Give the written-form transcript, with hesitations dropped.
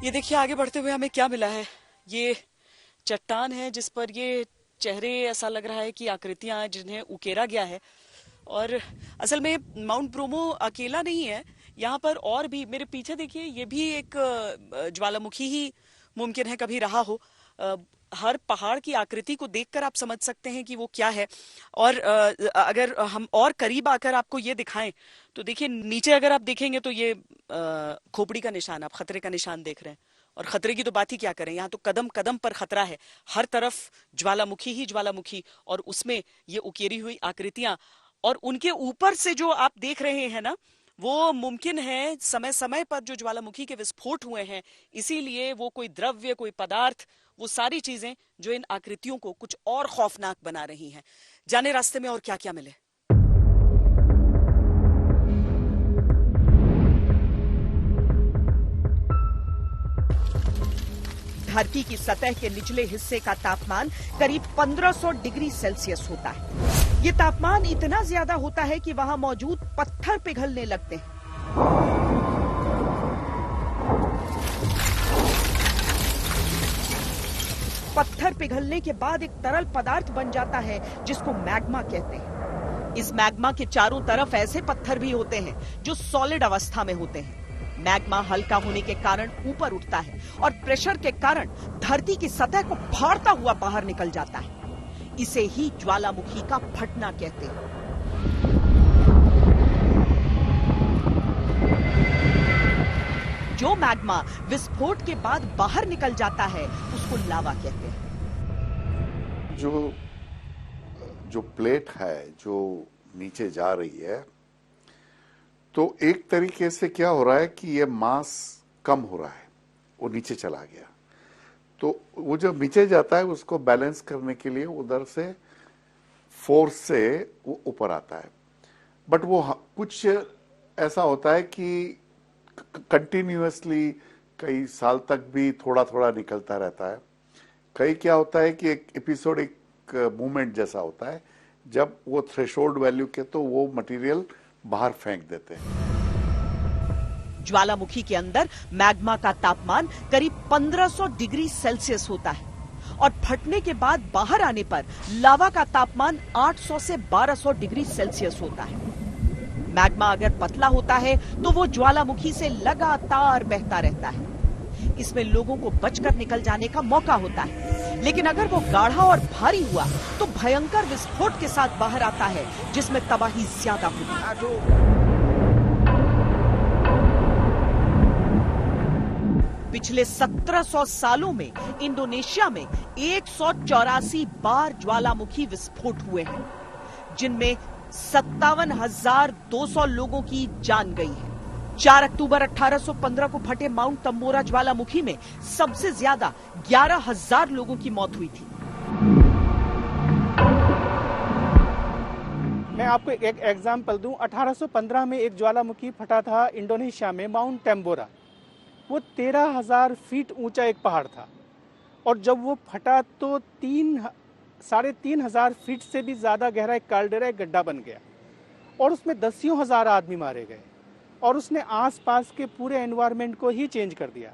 ये देखिए आगे बढ़ते हुए हमें क्या मिला है। ये चट्टान है जिस पर ये चेहरे, ऐसा लग रहा है कि आकृतियां जिन्हें उकेरा गया है। और असल में माउंट ब्रोमो अकेला नहीं है, यहाँ पर और भी मेरे पीछे देखिए, ये भी एक ज्वालामुखी ही मुमकिन है कभी रहा हो। अ, हर पहाड़ की आकृति को देखकर आप समझ सकते हैं कि वो क्या है। और अगर हम और करीब आकर आपको ये दिखाएं तो देखिए, नीचे अगर आप देखेंगे तो ये खोपड़ी का निशान, आप खतरे का निशान देख रहे हैं। और खतरे की तो बात ही क्या करें, यहाँ तो कदम कदम पर खतरा है। हर तरफ ज्वालामुखी ही ज्वालामुखी, और उसमें ये उकेरी हुई आकृतियां। और उनके ऊपर से जो आप देख रहे हैं ना, वो मुमकिन है समय समय पर जो ज्वालामुखी के विस्फोट हुए हैं, इसीलिए वो कोई द्रव्य, कोई पदार्थ, वो सारी चीजें जो इन आकृतियों को कुछ और खौफनाक बना रही हैं। जाने रास्ते में और क्या क्या मिले। धरती की सतह के निचले हिस्से का तापमान करीब 1500 डिग्री सेल्सियस होता है। ये तापमान इतना ज्यादा होता है कि वहां मौजूद पत्थर पिघलने लगते हैं। पत्थर पिघलने के बाद एक तरल पदार्थ बन जाता है जिसको मैग्मा कहते हैं। इस मैग्मा के चारों तरफ ऐसे पत्थर भी होते हैं जो सॉलिड अवस्था में होते हैं। मैग्मा हल्का होने के कारण ऊपर उठता है और प्रेशर के कारण धरती की सतह को फाड़ता हुआ बाहर निकल जाता है। इसे ही ज्वालामुखी का फटना कहते हैं। जो मैग्मा विस्फोट के बाद बाहर निकल जाता है उसको लावा कहते हैं। जो प्लेट है जो नीचे जा रही है, तो एक तरीके से क्या हो रहा है कि ये मास कम हो रहा है, वो नीचे चला गया। तो वो जब नीचे जाता है उसको बैलेंस करने के लिए उधर से फोर्स से वो ऊपर आता है। बट वो कुछ ऐसा होता है कि कंटिन्यूअसली कई साल तक भी थोड़ा थोड़ा निकलता रहता है। कई क्या होता है कि एक एपिसोड, एक मूवमेंट जैसा होता है, जब वो थ्रेशोल्ड वैल्यू के तो वो मटेरियल बाहर फेंक देते हैं। ज्वालामुखी के अंदर मैग्मा का तापमान करीब 1500 डिग्री सेल्सियस होता है और फटने के बाद बाहर आने पर लावा का तापमान 800 से 1200 डिग्री सेल्सियस होता है। मैग्मा अगर पतला होता है तो वो ज्वालामुखी से लगातार बहता रहता है। इसमें लोगों को बचकर निकल जाने का मौका होता है, लेकिन अगर वो गाढ़ा और भारी हुआ तो भयंकर विस्फोट के साथ बाहर आता है जिसमें तबाही ज्यादा होती है। पिछले 1700 सालों में इंडोनेशिया में 184 बार ज्वालामुखी विस्फोट हुए हैं, जिनमें 57,200 लोगों की जान गई है। 4 अक्टूबर 1815 को फटे माउंट तंबोरा ज्वालामुखी में सबसे ज्यादा 11,000 लोगों की मौत हुई थी। मैं आपको एक एग्जाम्पल दूं। 1815 में एक ज्वालामुखी फटा था इंडोनेशिया में, माउंट टेम्बोरा। वो 13,000 फीट ऊंचा एक पहाड़ था, और जब वो फटा तो 3,500 फीट से भी ज्यादा गहरा एक काल्डेरा, एक गड्ढा बन गया, और उसमें 10,000 आदमी मारे गए, और उसने आसपास के पूरे एनवायरनमेंट को ही चेंज कर दिया।